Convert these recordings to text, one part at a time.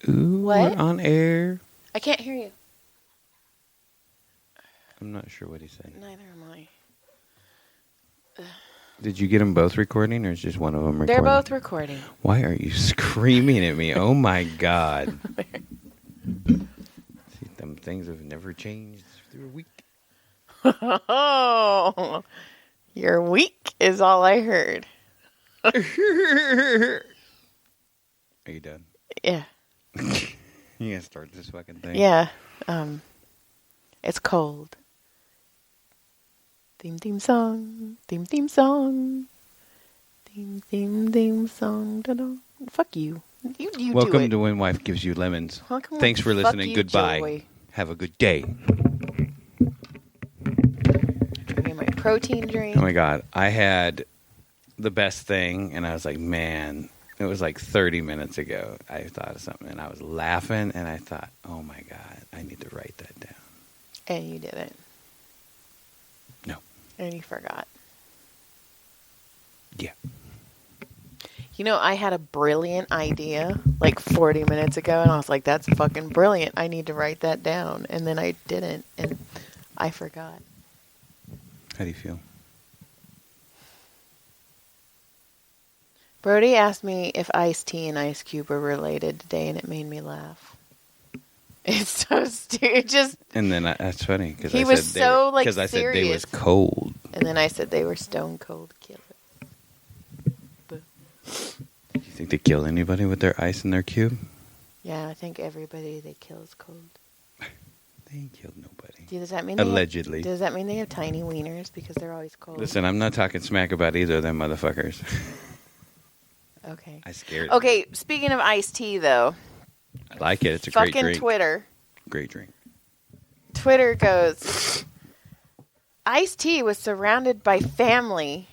Ooh, What? we're on air. I can't hear you. I'm not sure what he said. Neither am I. Did you get them both recording, or is just one of them recording? They're both recording. Why are you screaming at me? Oh, my God. See, them things have never changed through a week. Oh, you're weak is all I heard. Are you done? Yeah. You gonna start this fucking thing? Yeah. It's cold. Theme song. Theme song. Theme song. Da-da. Fuck you. You Welcome do it. to When Wife Gives You Lemons. Welcome Thanks to for Fuck listening. You, Goodbye. Joy. Have a good day. Drinking my protein drink. Oh my God. I had the best thing, and I was like, man, it was like 30 minutes ago. I thought of something, and I was laughing, and I thought, oh my God, I need to write that down. And you didn't. No. And you forgot. Yeah. You know, I had a brilliant idea like 40 minutes ago, and I was like, that's fucking brilliant. I need to write that down. And then I didn't, and I forgot. How do you feel? Brody asked me if Ice-T and Ice Cube were related today, and it made me laugh. It's so stupid. Just, And then that's funny because He I was said they so, were, like, because I said they was serious. cold. and then I said they were stone cold killers. Do you think they kill anybody with their ice in their cube? Yeah, I think everybody they kill is cold. They ain't killed nobody. Does that mean Allegedly. Does that mean they have tiny wieners because they're always cold? Listen, I'm not talking smack about either of them motherfuckers. Okay. I scared. Okay, speaking of iced tea, though. I like it. It's a great Fucking drink. Twitter. Great drink. Twitter goes, Ice-T was surrounded by family.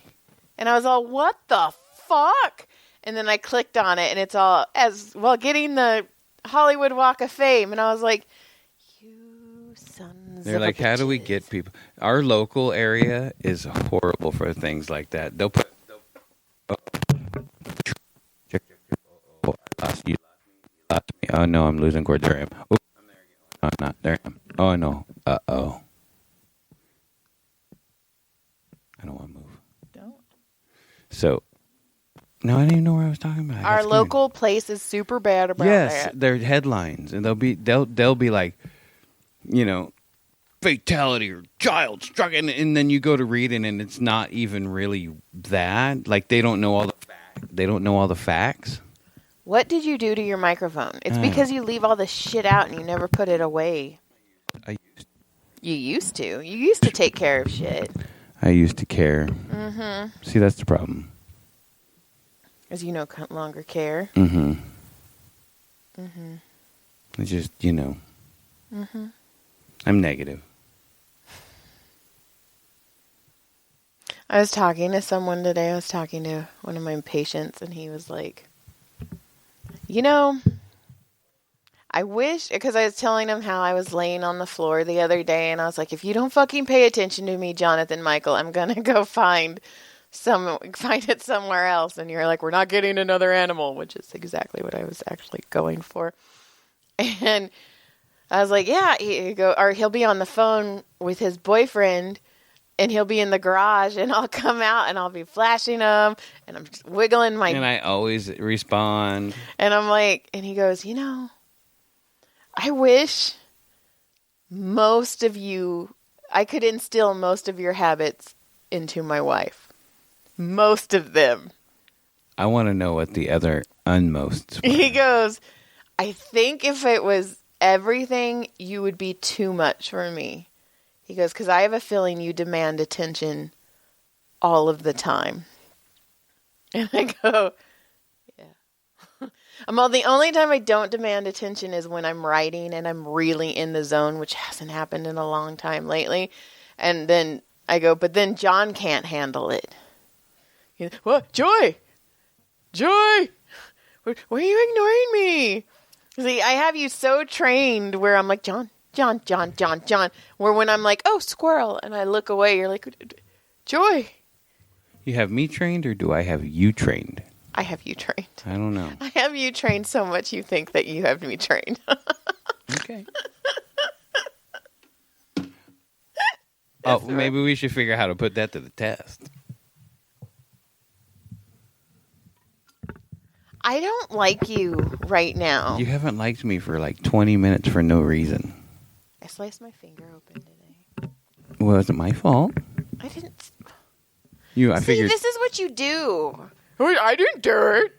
And I was all, what the fuck? And then I clicked on it, and it's all, as well, getting the Hollywood Walk of Fame. And I was like, you sons They're of like, a how do we bitches." get people? Our local area is horrible for things like that. They'll put. Oh, I lost you. Lost me. Oh no, I'm losing cord. There I am. Oh, I'm there again. No, I'm not. There I am. Oh no. Uh-oh. I don't want to move. Don't. So, no, I didn't even know where I was talking about. I got Our scared. local place is super bad about Yes, that. they're headlines, and they'll be like, you know, fatality or child struck, and then you go to read it, and it's not even really that. Like they don't know all the facts. They don't know all the facts. What did you do to your microphone? It's I because you leave all the shit out and you never put it away. You used to. You used to take care of shit. I used to care. Mm-hmm. See, that's the problem. As you no longer care. Mm-hmm. Mm-hmm. It's just, you know, Mm-hmm. I'm negative. I was talking to someone today. I was talking to one of my patients, and he was like, you know, I wish, because I was telling him how I was laying on the floor the other day, and I was like, if you don't fucking pay attention to me, Jonathan Michael, I'm going to go find it somewhere else. And you're like, we're not getting another animal, which is exactly what I was actually going for. And I was like, yeah, he'll be on the phone with his boyfriend, and he'll be in the garage, and I'll come out, and I'll be flashing him, and I'm just wiggling my... And I always respond. And I'm like... And he goes, you know, I wish most of you... I could instill most of your habits into my wife. Most of them. I want to know what the other unmosts were. He goes, I think if it was everything, you would be too much for me. He goes, because I have a feeling you demand attention all of the time. And I go, yeah. The only time I don't demand attention is when I'm writing and I'm really in the zone, which hasn't happened in a long time lately. And then I go, but then John can't handle it. He goes, what? Joy! Joy! Why are you ignoring me? See, I have you so trained where I'm like, John. Where when I'm like, oh, squirrel, and I look away, you're like, Joy. You have me trained, or do I have you trained? I have you trained. I don't know. I have you trained so much you think that you have me trained. Okay. Oh, maybe we should figure out how to put that to the test. I don't like you right now. You haven't liked me for like 20 minutes for no reason. I sliced my finger open today. Well, it's my fault. I didn't. I See, figured. this is what you do. I didn't do it.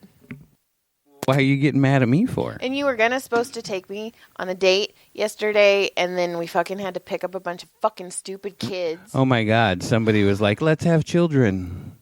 Why are you getting mad at me for? And you were supposed to take me on a date yesterday, and then we fucking had to pick up a bunch of fucking stupid kids. Oh my God! Somebody was like, "Let's have children."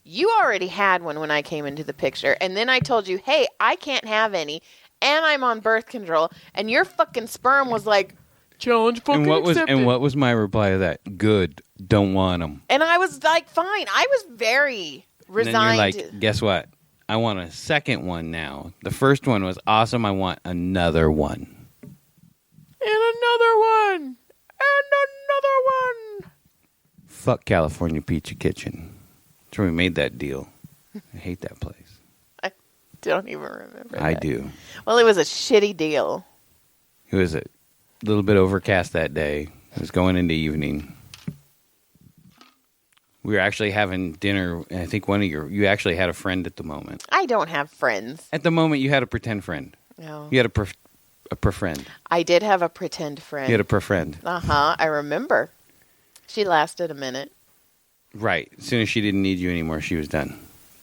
You already had one when I came into the picture, and then I told you, hey, I can't have any, and I'm on birth control, and your fucking sperm was like, challenge fucking accepted. And what was my reply to that? Good, don't want them. And I was like, fine. I was very resigned. And then you're like, guess what? I want a second one now. The first one was awesome. I want another one. And another one. And another one. Fuck California Pizza Kitchen. That's where we made that deal. I hate that place. I don't even remember I that. do. Well, it was a shitty deal. It was a little bit overcast that day. It was going into evening. We were actually having dinner. I think you actually had a friend at the moment. I don't have friends. At the moment, you had a pretend friend. No. You had a pre-friend. I did have a pretend friend. You had a pre-friend. Uh-huh. I remember. She lasted a minute. Right. As soon as she didn't need you anymore, she was done.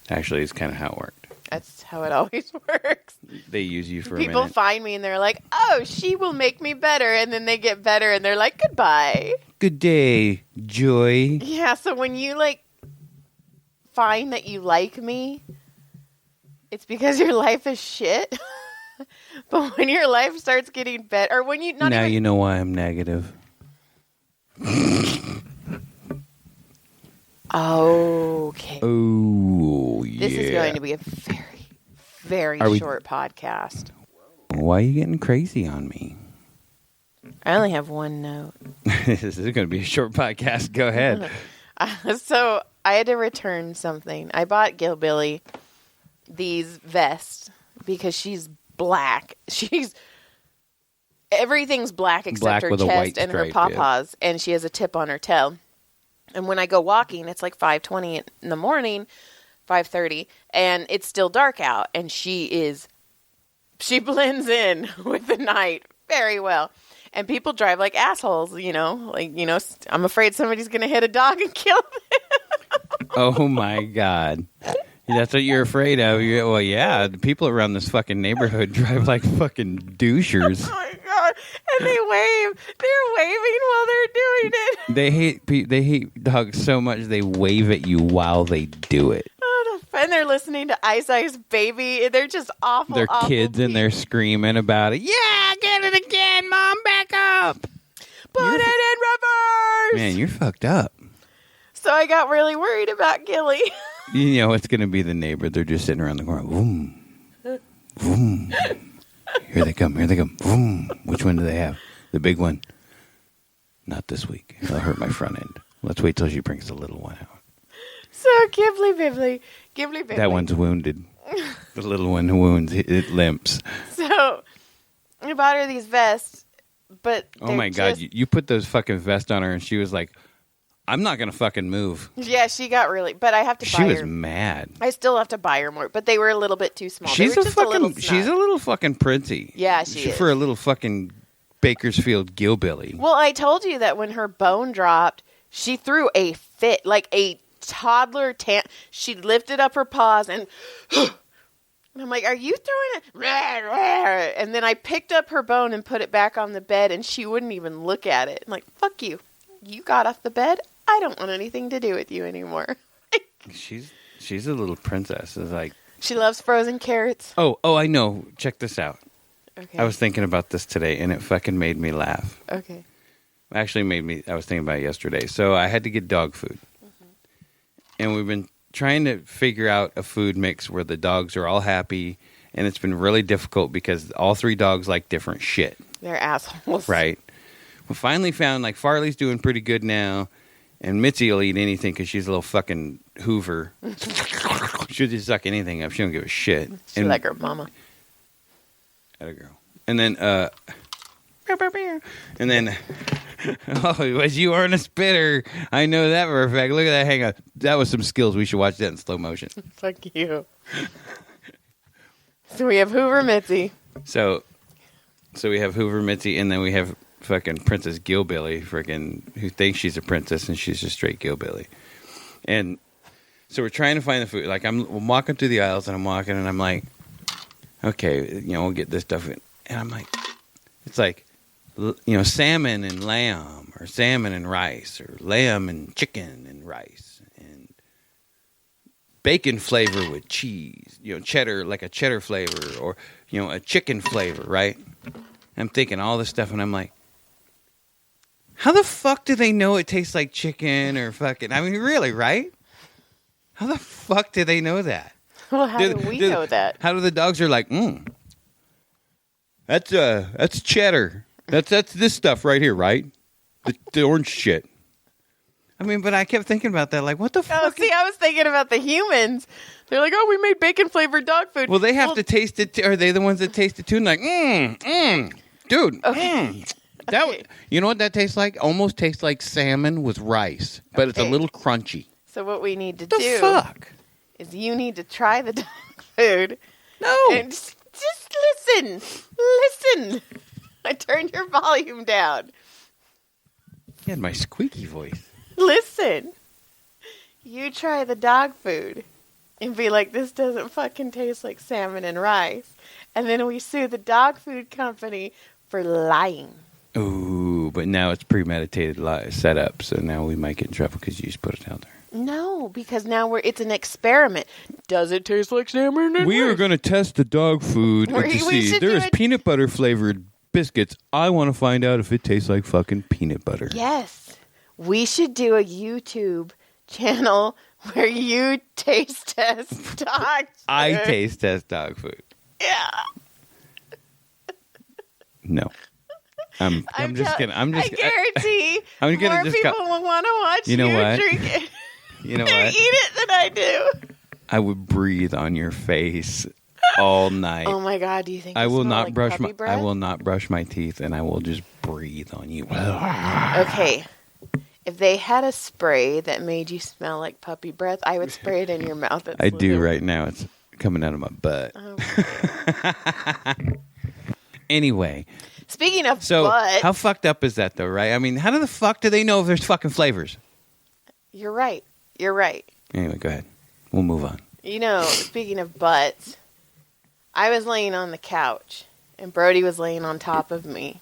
Actually, it's kind of how it worked. That's how it always works. They use you for a People minute. find me and they're like, oh, she will make me better. And then they get better and they're like, goodbye. Good day, Joy. Yeah, so when you find that you like me, it's because your life is shit. But when your life starts getting better, or when you You know why I'm negative. Okay. Oh, yeah. This is going to be a very, very short podcast. Why are you getting crazy on me? I only have one note. This is going to be a short podcast. Go ahead. So I had to return something. I bought Gilbilly these vests because she's black. Everything's black except Black her with a white chest and her stripe, pawpaws, and she has a tip on her tail. And when I go walking, it's like 5:20 in the morning, 5:30, and it's still dark out, and she blends in with the night very well. And people drive like assholes, I'm afraid somebody's going to hit a dog and kill them. Oh, my God. That's what you're afraid of. Well, yeah, the people around this fucking neighborhood drive like fucking douchers. Oh, my God. And they wave. They're waving while they're doing it. They hate dogs so much they wave at you while they do it. And they're listening to Ice Ice Baby. They're just awful. They're awful kids people. and they're screaming about it. Yeah, get it again, Mom, back up. Put it in reverse. Man, you're fucked up. So I got really worried about Gilly. You know, it's going to be the neighbor. They're just sitting around the corner. Vroom. Vroom. Here they come. Vroom. Which one do they have? The big one. Not this week. It'll hurt my front end. Let's wait till she brings the little one out. So Ghibli Bibbly. That one's wounded. The little one wounds. It limps. So I bought her these vests, but Oh my God. You put those fucking vests on her and she was like, I'm not going to fucking move. Yeah, she got really, but I have to buy She was her. mad. I still have to buy her more, but they were a little bit too small. She's they were just a little she's a little fucking princey. Yeah, she is. For a little fucking Bakersfield Gilbilly. Well, I told you that when her bone dropped, she threw a fit, like a toddler. She lifted up her paws and I'm like, are you throwing it? And then I picked up her bone and put it back on the bed, and she wouldn't even look at it. I'm like, fuck you. You got off the bed. I don't want anything to do with you anymore. She's a little princess. It's like, she loves frozen carrots. oh, I know. Check this out. Okay. I was thinking about this today, and it fucking made me laugh. Okay. Actually I was thinking about it yesterday. So I had to get dog food. Mm-hmm. And we've been trying to figure out a food mix where the dogs are all happy, and it's been really difficult because all three dogs like different shit. They're assholes. Right. We finally found, like, Farley's doing pretty good now, And Mitzi will eat anything because she's a little fucking Hoover. She'll just suck anything up. She don't give a shit. She's like her mama. Atta girl. And then, oh, was you weren't a spitter. I know that for a fact. Look at that hang on. That was some skills. We should watch that in slow motion. Fuck you. So we have Hoover Mitzi. So we have Hoover Mitzi, and then we have fucking Princess Gilbilly, freaking, who thinks she's a princess, and she's just straight Gilbilly. And so we're trying to find the food. Like, I'm walking through the aisles, and I'm walking, and I'm like, okay, we'll get this stuff in. And I'm like, it's like, salmon and lamb, or salmon and rice, or lamb and chicken and rice, and bacon flavor with cheese, cheddar, like a cheddar flavor, or, a chicken flavor, right? I'm thinking all this stuff, and I'm like, how the fuck do they know it tastes like chicken or fucking, I mean, really, right? How the fuck do they know that? Well, how do we know that? How do the dogs are like, that's cheddar. That's this stuff right here, right? The orange shit. I mean, but I kept thinking about that, like, what the fuck? Oh, see, I was thinking about the humans. They're like, oh, we made bacon-flavored dog food. Well, they have to taste it. Are they the ones that taste it too? And like, dude, okay. Okay. You know what that tastes like? Almost tastes like salmon with rice, but it's a little crunchy. So what we need to the do fuck? Is you need to try the dog food. No. And just listen. Listen. I turned your volume down. You had my squeaky voice. Listen. You try the dog food and be like, this doesn't fucking taste like salmon and rice. And then we sue the dog food company for lying. Ooh, but now it's premeditated setup, so now we might get in trouble because you just put it out there. No, because now it's an experiment. Does it taste like salmon and We rice? are going to test the dog food and to see. There is peanut butter flavored biscuits. I want to find out if it tastes like fucking peanut butter. Yes. We should do a YouTube channel where you taste test dog food. I taste test dog food. Yeah. No. I'm just kidding. I guarantee I'm gonna more just people will want to watch You know what? drink it. You know and what? eat it than I do. I would breathe on your face all night. Oh my God! Do you think I will not like brush puppy breath? I will not brush my teeth, and I will just breathe on you. Okay. If they had a spray that made you smell like puppy breath, I would spray it in your mouth. I do right now. It's coming out of my butt. Okay. Anyway. Speaking of butt. How fucked up is that, though, right? I mean, how the fuck do they know if there's fucking flavors? You're right. You're right. Anyway, go ahead. We'll move on. Speaking of butts, I was laying on the couch, and Brody was laying on top of me.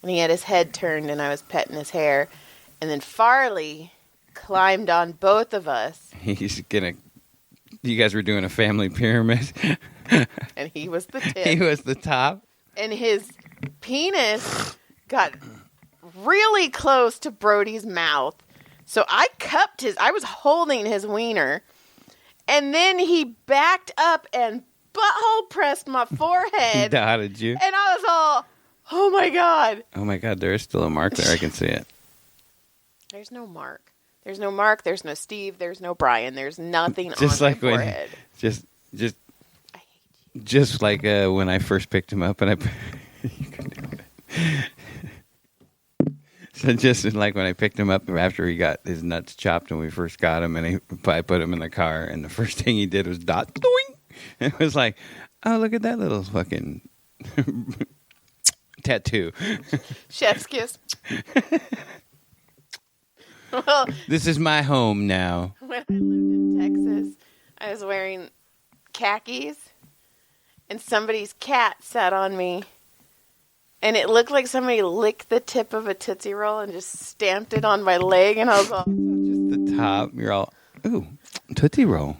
And he had his head turned, and I was petting his hair. And then Farley climbed on both of us. He's gonna... You guys were doing a family pyramid. And he was the tip. He was the top. And his penis got really close to Brody's mouth. So I was holding his wiener. And then he backed up and butthole pressed my forehead. How did you? And I was all, oh my God. Oh my God, there is still a mark there. I can see it. There's no mark. There's no Mark. There's no Steve. There's no Brian. There's nothing just on like my forehead. I hate you. Just like when I first picked him up, and you can do it. So just like when I picked him up after he got his nuts chopped when we first got him, and I put him in the car, and the first thing he did was dot doing. And it was like, oh, look at that little fucking tattoo. Chef's kiss. Well, this is my home now. When I lived in Texas, I was wearing khakis, and somebody's cat sat on me, and it looked like somebody licked the tip of a Tootsie Roll and just stamped it on my leg, and I was all... Just the top. You're all, ooh, Tootsie Roll.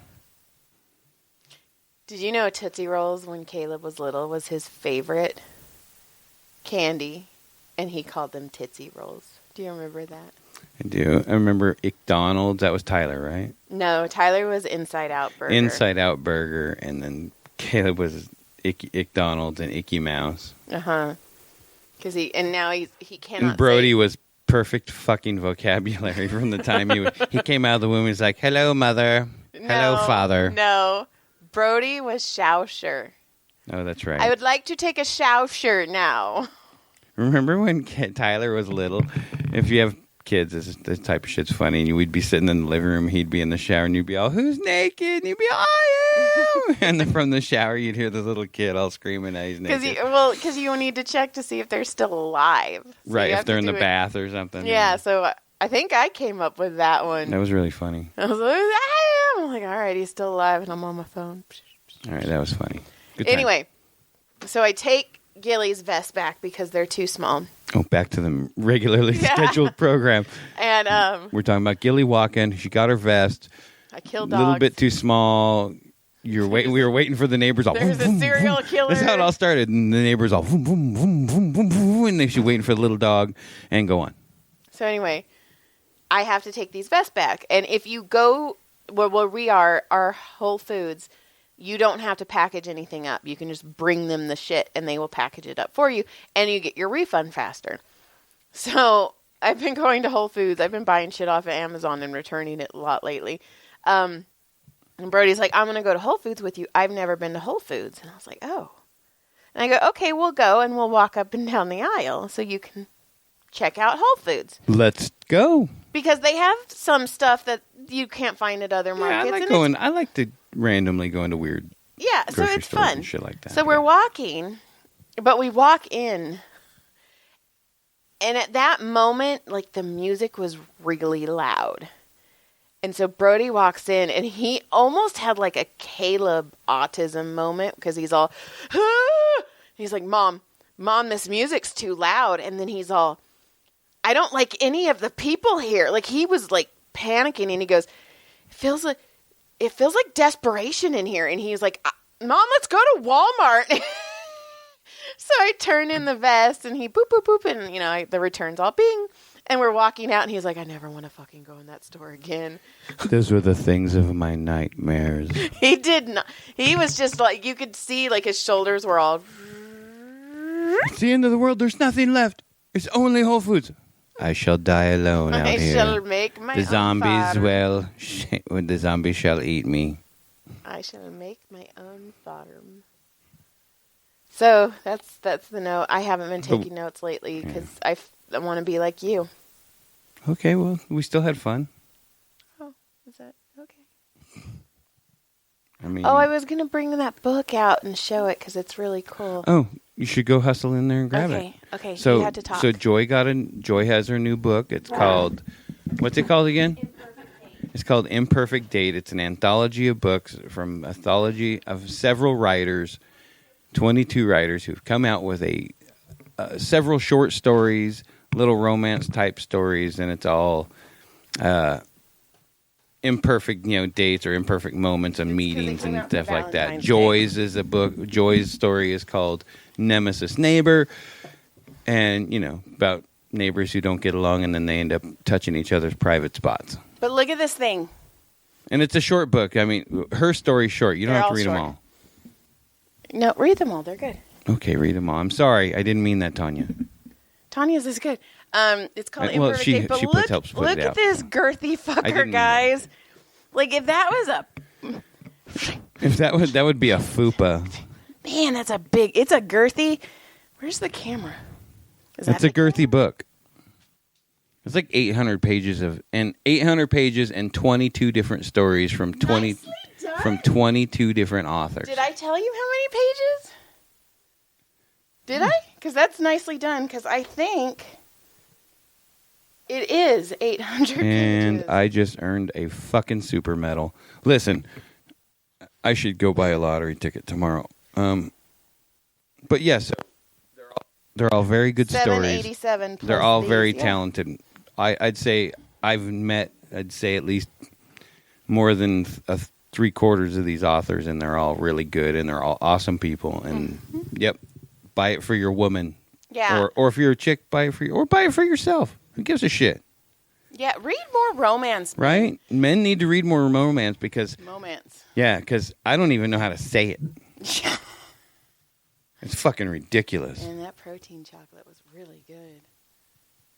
Did you know Tootsie Rolls, when Caleb was little, was his favorite candy, and he called them Tootsie Rolls? Do you remember that? I do. I remember McDonald's. That was Tyler, right? No, Tyler was Inside Out Burger. Inside Out Burger, and then Caleb was McDonald's and Icky Mouse. Because now he cannot. And Brody was perfect fucking vocabulary from the time he came out of the womb. He's like, "Hello, mother. Hello, father." No, Brody was Shausher. Oh, that's right. I would like to take a Shausher now. Remember when Tyler was little? If you have kids, this type of shit's funny. And we'd be sitting in the living room, he'd be in the shower, and you'd be all, "Who's naked?" And you'd be, "I am." And then from the shower, you'd hear the little kid all screaming that he's naked. Because you need to check to see if they're still alive. So right, if they're in the bath or something. Yeah, so I think I came up with that one. That was really funny. I was like, "I am." I'm like, all right, he's still alive, and I'm on my phone. All right, that was funny. Good time. Anyway, so I take Gilly's vest back because they're too small. Oh, back to the regularly scheduled program. And we're talking about Gilly walking. She got her vest. I killed A dogs. little bit too small. We were waiting for the neighbors all. There's a serial killer. That's how it all started. And the neighbors all boom, boom, boom, boom, boom, boom, and she's waiting for the little dog and go on. So anyway, I have to take these vests back. And if you go where we are, our Whole Foods, you don't have to package anything up. You can just bring them the shit and they will package it up for you. And you get your refund faster. So I've been going to Whole Foods. I've been buying shit off of Amazon and returning it a lot lately. And Brody's like, "I'm going to go to Whole Foods with you. I've never been to Whole Foods." And I was like, "Oh." And I go, "Okay, we'll go and we'll walk up and down the aisle so you can check out Whole Foods." Let's go. Because they have some stuff that you can't find at other markets. I like to randomly go into weird so grocery it's stores fun. and shit like that. So we're walking, but we walk in. And at that moment, like, the music was really loud. And so Brody walks in, and he almost had like a Caleb autism moment because he's all, "Ah!" He's like, Mom, this music's too loud. And then he's all, "I don't like any of the people here." Like, he was like panicking, and he goes, it feels like desperation in here. And he's like, "Mom, let's go to Walmart." So I turn in the vest, and he boop, boop, boop, and, the return's all bing. And we're walking out, and he's like, "I never want to fucking go in that store again." Those were the things of my nightmares. He did not. He was just like, you could see, like, his shoulders were all. It's the end of the world. There's nothing left. It's only Whole Foods. I shall die alone out here. I shall make my the own zombies fodder. The zombies shall eat me. I shall make my own fodder. So that's the note. I haven't been taking notes lately because I want to be like you. Okay, well, we still had fun. Oh, is that okay? I mean, I was gonna bring that book out and show it because it's really cool. Oh, you should go hustle in there and grab it. Okay. So you had to talk. So Joy has her new book. It's called, what's it called again? It's called Imperfect Date. It's an anthology of books from anthology of several writers, 22 writers who've come out with several short stories, little romance type stories, and it's all imperfect, dates or imperfect moments of meetings and stuff like that. Joy's is a book. Joy's story is called Nemesis Neighbor, and about neighbors who don't get along and then they end up touching each other's private spots. But look at this thing. And it's a short book. I mean, her story's short. You don't have to read them all. No, read them all. They're good. Okay, read them all. I'm sorry. I didn't mean that, Tanya. Tanya's is good. It's called Well, Imperfect Date. But helps put look it at out. this girthy fucker, guys. Like, if that was If that would be a fupa. Man, it's a girthy. Where's the camera? It's a girthy book. It's like 800 pages and 22 different stories from 22 different authors. Did I tell you how many pages? Did I? Because that's nicely done. Because I think it is 800 And pages. I just earned a fucking super medal. Listen, I should go buy a lottery ticket tomorrow. But yes, they're all very good stories. 787. They're all very yeah. talented. I'd say I've met, at least more than 3/4 of these authors, and they're all really good, and they're all awesome people. And yep, buy it for your woman. Yeah. Or if you're a chick, buy it for yourself. Who gives a shit? Yeah, read more romance. Right? Men need to read more romance because Moments. yeah, because I don't even know how to say it. It's fucking ridiculous. And that protein chocolate was really good.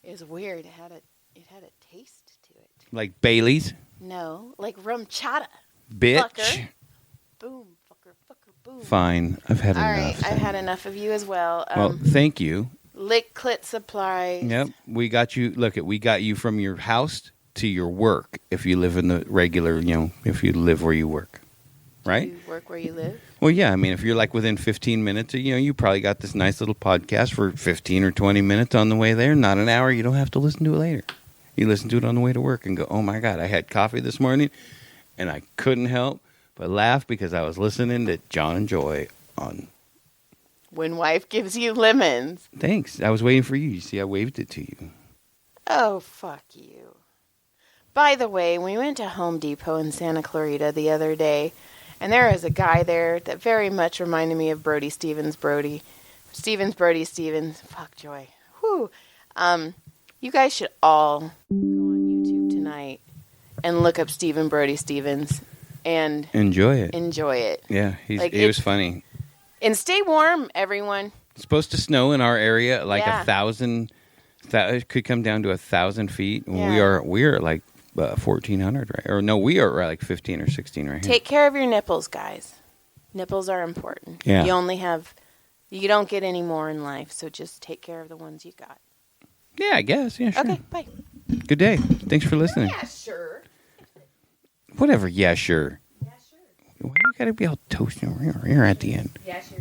It was weird. It had a taste to it. Like Bailey's? No, like rum chata. Bitch. Fucker. Boom, fucker, boom. Fine. I've had All enough. right, I've had enough of you as well. Well, thank you. Lick Clit Supplies. Yep. We got you. Look, we got you from your house to your work if you live in the regular, if you live where you work. Right? You work where you live? Well, yeah. I mean, if you're like within 15 minutes, you probably got this nice little podcast for 15 or 20 minutes on the way there. Not an hour. You don't have to listen to it later. You listen to it on the way to work and go, oh my God, I had coffee this morning and I couldn't help but laugh because I was listening to John and Joy on. When Wife Gives You Lemons. Thanks. I was waiting for you. You see, I waved it to you. Oh, fuck you. By the way, we went to Home Depot in Santa Clarita the other day, and there was a guy there that very much reminded me of Brody Stevens. Brody Stevens. Fuck, Joy. Whew. You guys should all go on YouTube tonight and look up Brody Stevens and enjoy it. Yeah, he was funny. And stay warm, everyone. It's supposed to snow in our area, like Yeah. 1,000. It could come down to 1,000 feet. Yeah. We're at like 1,400, right? Or no, we are at like 15 or 16 right here. Take care of your nipples, guys. Nipples are important. Yeah. You don't get any more in life, so just take care of the ones you got. Yeah, I guess. Yeah, sure. Okay, bye. Good day. Thanks for listening. Yeah, sure. Whatever. Yeah, sure. Yeah, sure. Why you gotta be all toasty over here at the end? Yeah, sure.